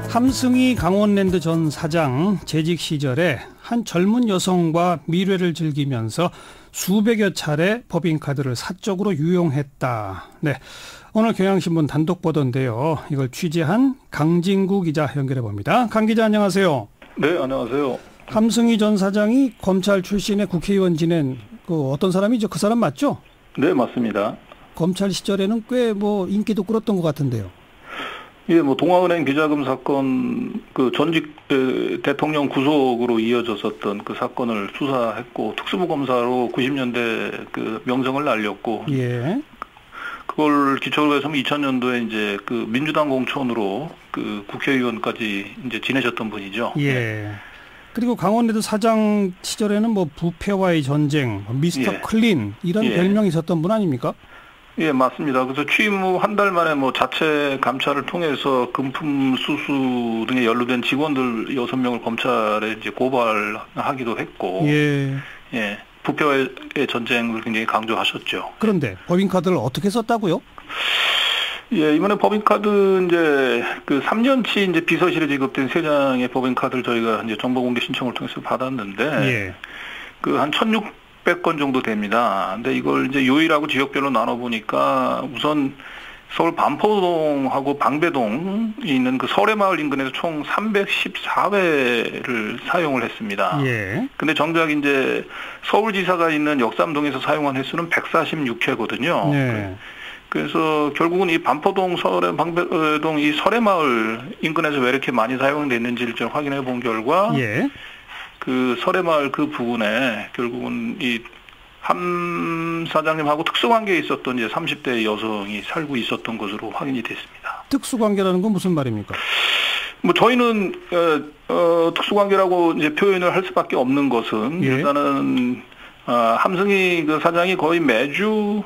함승희 강원랜드 전 사장 재직 시절에 한 젊은 여성과 미래를 즐기면서 수백여 차례 법인카드를 사적으로 유용했다. 네, 오늘 경향신문 단독 보도인데요. 이걸 취재한 강진구 기자 연결해 봅니다. 강 기자 안녕하세요. 네, 안녕하세요. 함승희 전 사장이 검찰 출신의 국회의원 지낸 그 어떤 사람이죠? 그 사람 맞죠? 네, 맞습니다. 검찰 시절에는 꽤 인기도 끌었던 것 같은데요. 예, 동아은행 비자금 사건 그 전직 대통령 구속으로 이어졌었던 그 사건을 수사했고 특수부 검사로 90년대 그 명성을 날렸고, 예. 그걸 기초로 해서 2000년도에 이제 그 민주당 공천으로 그 국회의원까지 이제 지내셨던 분이죠. 예. 그리고 강원랜드 사장 시절에는 부패와의 전쟁, 미스터 예. 클린 이런 예. 별명이 있었던 분 아닙니까? 예, 맞습니다. 그래서 취임 후 한 달 만에 자체 감찰을 통해서 금품 수수 등에 연루된 직원들 6명을 검찰에 이제 고발하기도 했고, 예. 예, 부패와의 전쟁을 굉장히 강조하셨죠. 그런데 법인카드를 어떻게 썼다고요? 예, 이번에 법인카드 이제 그 3년치 이제 비서실에 지급된 3장의 법인카드를 저희가 이제 정보공개 신청을 통해서 받았는데, 예. 그 한 1,600건 정도 됩니다. 근데 이걸 이제 요일하고 지역별로 나눠보니까 우선 서울 반포동하고 방배동이 있는 그 설해마을 인근에서 총 314회를 사용을 했습니다. 예. 근데 정작 이제 서울지사가 있는 역삼동에서 사용한 횟수는 146회거든요. 네. 그래서 결국은 이 반포동, 방배동 이 설해마을 인근에서 왜 이렇게 많이 사용됐는지를 좀 확인해 본 결과, 예. 그 설해마을 그 부근에 결국은 이 함 사장님하고 특수관계에 있었던 이제 30대 여성이 살고 있었던 것으로 확인이 됐습니다. 특수관계라는 건 무슨 말입니까? 저희는 특수관계라고 이제 표현을 할 수밖에 없는 것은, 예. 일단은 함승희 그 사장이 거의 매주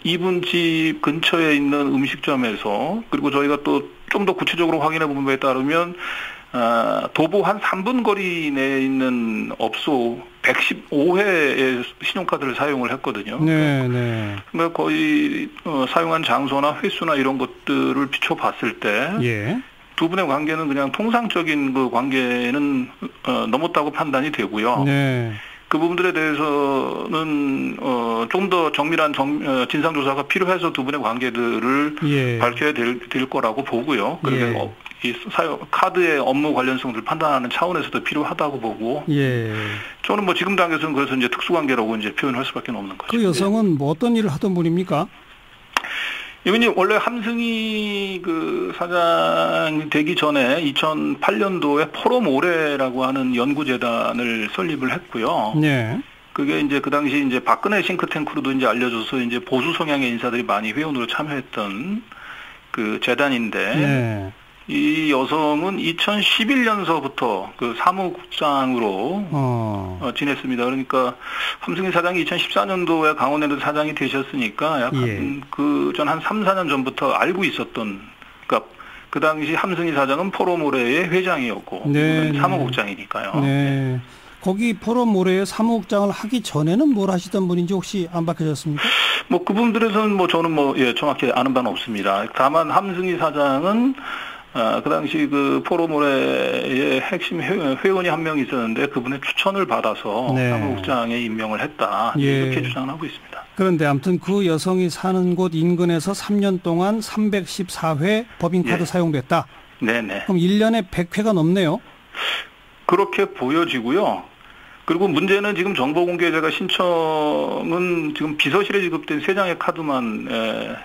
이분 집 근처에 있는 음식점에서, 그리고 저희가 또 좀 더 구체적으로 확인해 본 바에 따르면 도보 한 3분 거리 내에 있는 업소 115회의 신용카드를 사용을 했거든요. 네, 네. 그러니까 거의 사용한 장소나 횟수나 이런 것들을 비춰봤을 때, 예. 두 분의 관계는 그냥 통상적인 그 관계는 넘었다고 판단이 되고요. 네. 그 부분들에 대해서는 좀 더 정밀한 진상조사가 필요해서 두 분의 관계들을 예. 밝혀야 될 거라고 보고요. 그리고 예. 이 카드의 업무 관련성들을 판단하는 차원에서도 필요하다고 보고, 예. 저는 지금 단계에서는 그래서 이제 특수관계라고 이제 표현할 수밖에 없는 거죠. 그 여성은 어떤 일을 하던 분입니까? 이분이 원래 함승희 그 사장이 되기 전에 2008년도에 포럼오레라고 하는 연구재단을 설립을 했고요. 네. 그게 이제 그 당시 이제 박근혜 싱크탱크로도 이제 알려져서 이제 보수 성향의 인사들이 많이 회원으로 참여했던 그 재단인데, 네. 이 여성은 2011년서부터 그 사무국장으로 지냈습니다. 그러니까 함승희 사장이 2014년도에 강원랜드 사장이 되셨으니까 약간 예. 그 전 한 3, 4년 전부터 알고 있었던, 그러니까 그 당시 함승희 사장은 포럼오레의 회장이었고, 네, 사무국장이니까요. 네. 거기 포럼오레의 사무국장을 하기 전에는 뭘 하시던 분인지 혹시 안 밝혀졌습니까? 그 부분들에서는 저는 예, 정확히 아는 바는 없습니다. 다만 함승희 사장은 그 당시 그 포럼오레의 핵심 회원이 한 명 있었는데 그분의 추천을 받아서 네. 사무국장에 임명을 했다. 예. 이렇게 주장을 하고 있습니다. 그런데 아무튼 그 여성이 사는 곳 인근에서 3년 동안 314회 법인카드 예. 사용됐다. 네네. 그럼 1년에 100회가 넘네요. 그렇게 보여지고요. 그리고 문제는 지금 정보공개제가 신청은 지금 비서실에 지급된 3장의 카드만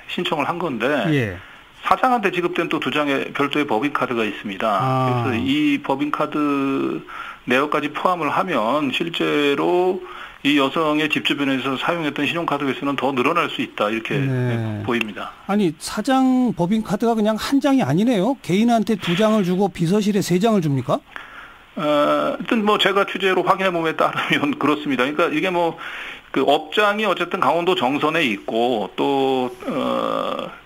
신청을 한 건데, 예. 사장한테 지급된 또 2장의 별도의 법인카드가 있습니다. 그래서 이 법인카드 내역까지 포함을 하면 실제로 이 여성의 집 주변에서 사용했던 신용카드 횟수는 더 늘어날 수 있다, 이렇게 네. 보입니다. 아니, 사장 법인카드가 그냥 한 장이 아니네요. 개인한테 2장을 주고 비서실에 3장을 줍니까? 하여튼 제가 취재로 확인해 봄에 따르면 그렇습니다. 그러니까 이게 그 업장이 어쨌든 강원도 정선에 있고 또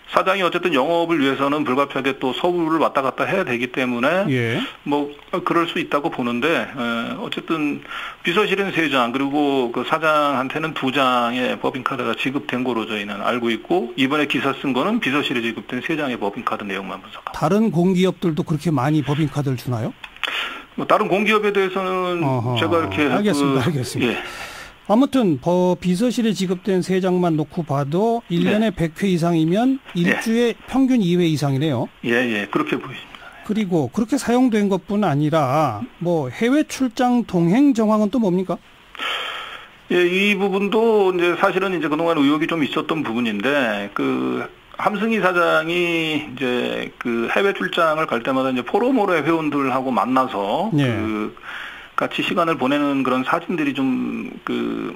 사장이 어쨌든 영업을 위해서는 불가피하게 또 서울을 왔다 갔다 해야 되기 때문에 예. 뭐 그럴 수 있다고 보는데 어쨌든 비서실은 3장 그리고 그 사장한테는 2장의 법인카드가 지급된 거로 저희는 알고 있고 이번에 기사 쓴 거는 비서실에 지급된 3장의 법인카드 내용만 분석합니다. 다른 공기업들도 그렇게 많이 법인카드를 주나요? 뭐 다른 공기업에 대해서는 제가 이렇게 알겠습니다. 예. 아무튼 비서실에 지급된 3장만 놓고 봐도 1년에 100회 이상이면 일주에 평균 2회 이상이네요. 예, 그렇게 보입니다. 그리고 그렇게 사용된 것뿐 아니라 뭐 해외 출장 동행 정황은 또 뭡니까? 예, 이 부분도 이제 사실은 이제 그동안 의혹이 좀 있었던 부분인데 함승희 사장이 이제 그 해외 출장을 갈 때마다 이제 포로모래 회원들하고 만나서 같이 시간을 보내는 그런 사진들이 좀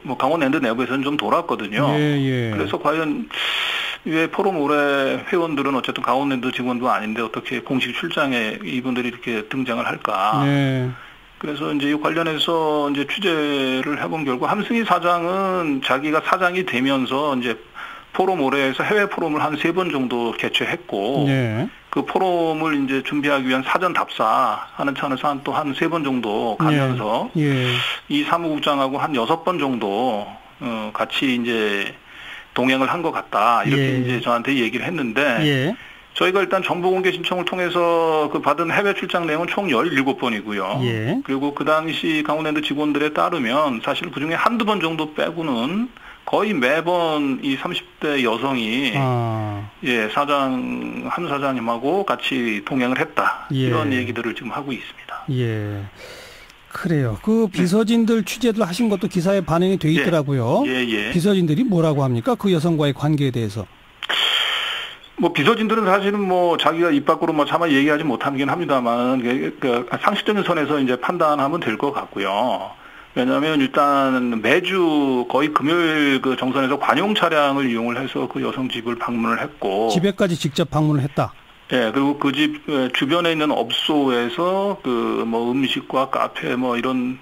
뭐 강원랜드 내부에서는 좀 돌았거든요. 그래서 과연 왜 포로모래 회원들은 어쨌든 강원랜드 직원도 아닌데 어떻게 공식 출장에 이분들이 이렇게 등장을 할까? 그래서 이제 이 관련해서 이제 취재를 해본 결과 함승희 사장은 자기가 사장이 되면서 이제 포럼올해에서 해외 포럼을 한 3번 정도 개최했고, 그 포럼을 이제 준비하기 위한 사전 답사하는 차원에서 또 한 3번 정도 가면서, 이 사무국장하고 한 6번 정도, 같이 이제 동행을 한 것 같다. 이렇게 이제 저한테 얘기를 했는데, 저희가 일단 정보공개 신청을 통해서 그 받은 해외 출장 내용은 총 17번이고요. 그리고 그 당시 강원랜드 직원들에 따르면 사실 그 중에 한두 번 정도 빼고는 거의 매번 이 30대 여성이 한 사장님하고 같이 동행을 했다. 이런 얘기들을 지금 하고 있습니다. 그래요. 그 비서진들 취재를 하신 것도 기사에 반영이 돼 있더라고요. 비서진들이 뭐라고 합니까? 그 여성과의 관계에 대해서. 뭐 비서진들은 사실은 뭐 자기가 입 밖으로 뭐 차마 얘기하지 못하긴 합니다만 그 상식적인 선에서 이제 판단하면 될 것 같고요. 왜냐하면 일단 매주 거의 금요일 그 정선에서 관용 차량을 이용을 해서 그 여성 집을 방문을 했고 집에까지 직접 방문을 했다. 그리고 그 집 주변에 있는 업소에서 그 뭐 음식과 카페 뭐 이런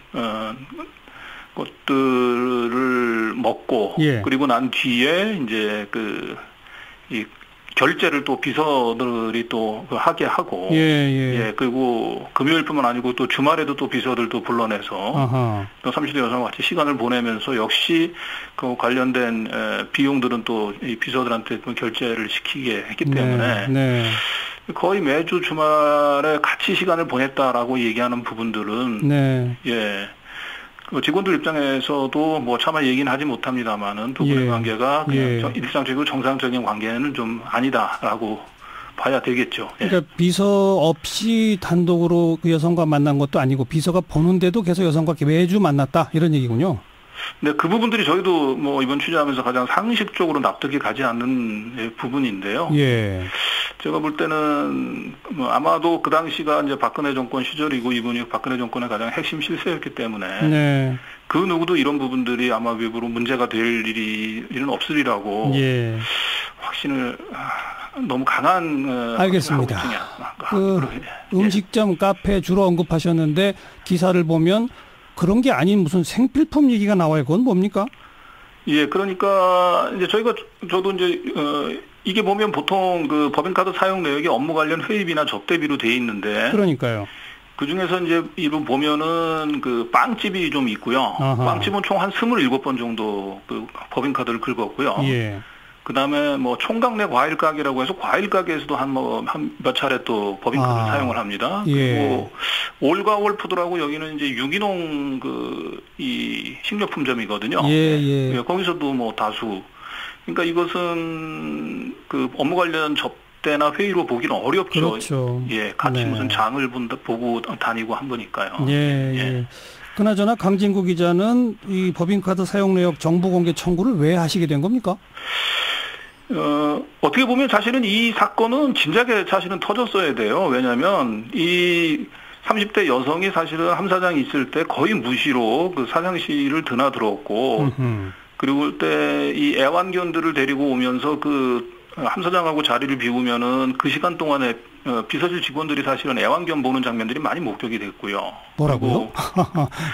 것들을 먹고 그리고 난 뒤에 이제 이 결제를 또 비서들이 또 하게 하고, 그리고 금요일뿐만 아니고 또 주말에도 또 비서들도 불러내서 또 30대 여성과 같이 시간을 보내면서 역시 그 관련된 비용들은 또 이 비서들한테 결제를 시키게 했기 때문에 거의 매주 주말에 같이 시간을 보냈다라고 얘기하는 부분들은 직원들 입장에서도 뭐 차마 얘기는 하지 못합니다만은 두 분의 관계가 그냥 일상적이고 정상적인 관계는 좀 아니다라고 봐야 되겠죠. 그러니까 비서 없이 단독으로 그 여성과 만난 것도 아니고 비서가 보는데도 계속 여성과 매주 만났다 이런 얘기군요. 네, 그 부분들이 저희도 뭐 이번 취재하면서 가장 상식적으로 납득이 가지 않는 부분인데요. 제가 볼 때는 뭐 아마도 그 당시가 이제 박근혜 정권 시절이고 이분이 박근혜 정권의 가장 핵심 실세였기 때문에 그 누구도 이런 부분들이 아마 외부로 문제가 될 일은 없으리라고 확신을 너무 강한 알겠습니다. 음식점, 카페 주로 언급하셨는데 기사를 보면 그런 게 아닌 무슨 생필품 얘기가 나와요. 그건 뭡니까? 그러니까 이제 저도 이제 이게 보면 보통 그 법인카드 사용 내역이 업무 관련 회의비나 접대비로 돼 있는데. 그러니까요. 그 중에서 이제 이분 보면은 그 빵집이 좀 있고요. 빵집은 총 한 27번 정도 그 법인카드를 긁었고요. 그 다음에 뭐 총각 내 과일 가게라고 해서 과일 가게에서도 한 몇 차례 또 법인카드를 사용을 합니다. 그리고 올가올푸드라고 여기는 이제 유기농 이 식료품점이거든요. 거기서도 뭐 다수. 그러니까 이것은 그 업무 관련 접대나 회의로 보기는 어렵죠. 그렇죠. 같이 무슨 장을 보고 다니고 한 거니까요. 그나저나 강진구 기자는 이 법인카드 사용 내역 정보 공개 청구를 왜 하시게 된 겁니까? 어떻게 보면 사실은 이 사건은 진작에 사실은 터졌어야 돼요. 왜냐하면 이 30대 여성이 사실은 함 사장이 있을 때 거의 무시로 그 사장실을 드나들었고, 그리고 그때 이 애완견들을 데리고 오면서 그 함 사장하고 자리를 비우면은 그 시간 동안에 비서실 직원들이 사실은 애완견 보는 장면들이 많이 목격이 됐고요. 뭐라고요?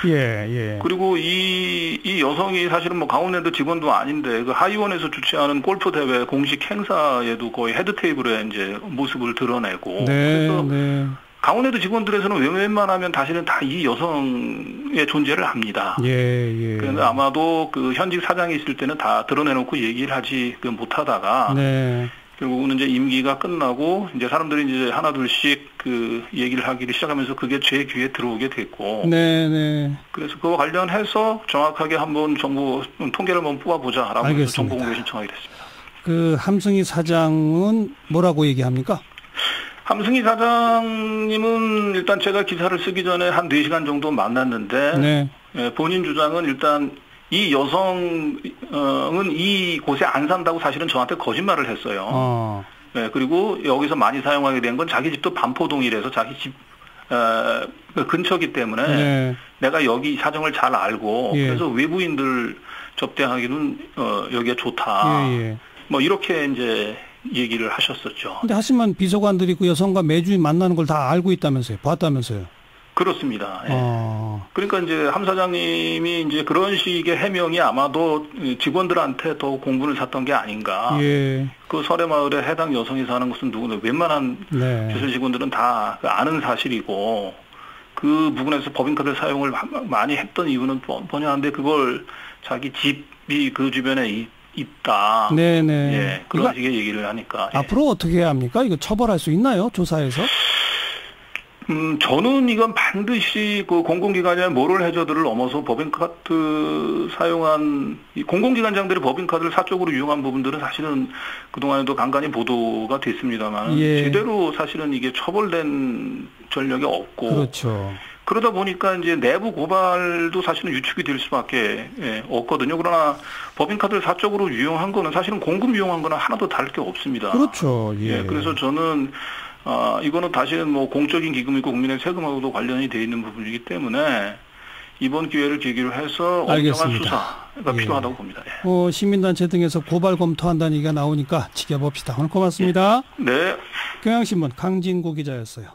예. 그리고 이 여성이 사실은 뭐 강원랜드 직원도 아닌데 그 하이원에서 주최하는 골프 대회 공식 행사에도 거의 헤드 테이블에 이제 모습을 드러내고. 그래서 강원랜드 직원들에서는 웬만하면 사실은 다 이 여성의 존재를 합니다. 그런데 아마도 그 현직 사장이 있을 때는 다 드러내놓고 얘기를 하지 못하다가. 결국은 이제 임기가 끝나고 이제 사람들이 이제 하나둘씩 그 얘기를 하기를 시작하면서 그게 제 귀에 들어오게 됐고. 그래서 그와 관련해서 정확하게 한번 정보 통계를 한번 뽑아보자라고 해서 정보 공개 신청하게 됐습니다. 그 함승희 사장은 뭐라고 얘기합니까? 함승희 사장님은 일단 제가 기사를 쓰기 전에 한 4시간 정도 만났는데 본인 주장은 일단 이 여성은 이곳에 안 산다고 사실은 저한테 거짓말을 했어요. 그리고 여기서 많이 사용하게 된 건 자기 집도 반포동이라서 자기 집 근처기 때문에 내가 여기 사정을 잘 알고 그래서 외부인들 접대하기는 여기가 좋다. 뭐 이렇게 이제 얘기를 하셨었죠. 근데 하지만 비서관들이 그 여성과 매주 만나는 걸 다 알고 있다면서요, 봤다면서요. 그렇습니다. 그러니까 이제 함 사장님이 이제 그런 식의 해명이 아마도 직원들한테 더 공분을 샀던 게 아닌가. 그 설해마을에 해당 여성이 사는 곳은 누구나 웬만한 비서 직원들은 다 아는 사실이고 그 부분에서 법인카드 사용을 많이 했던 이유는 뻔한데 그걸 자기 집이 그 주변에 있다. 그런 식의 얘기를 하니까. 앞으로 어떻게 해야 합니까? 이거 처벌할 수 있나요? 조사에서? 저는 이건 반드시 그 공공기관이나 모럴 해저드를 넘어서 법인카드 사용한 공공기관장들이 법인카드를 사적으로 이용한 부분들은 사실은 그동안에도 간간히 보도가 됐습니다만 제대로 사실은 이게 처벌된 전력이 없고 그러다 보니까 이제 내부 고발도 사실은 유축이 될 수밖에 없거든요. 그러나 법인카드를 사적으로 이용한 거는 사실은 공금 이용한 거는 하나도 다를 게 없습니다. 그래서 저는 이거는 다시는 뭐 공적인 기금이고 국민의 세금하고도 관련이 돼 있는 부분이기 때문에 이번 기회를 계기로 해서 엄정한 수사가 필요하다고 봅니다. 시민단체 등에서 고발 검토한다는 얘기가 나오니까 지켜봅시다. 오늘 고맙습니다. 네. 경향신문 강진구 기자였어요.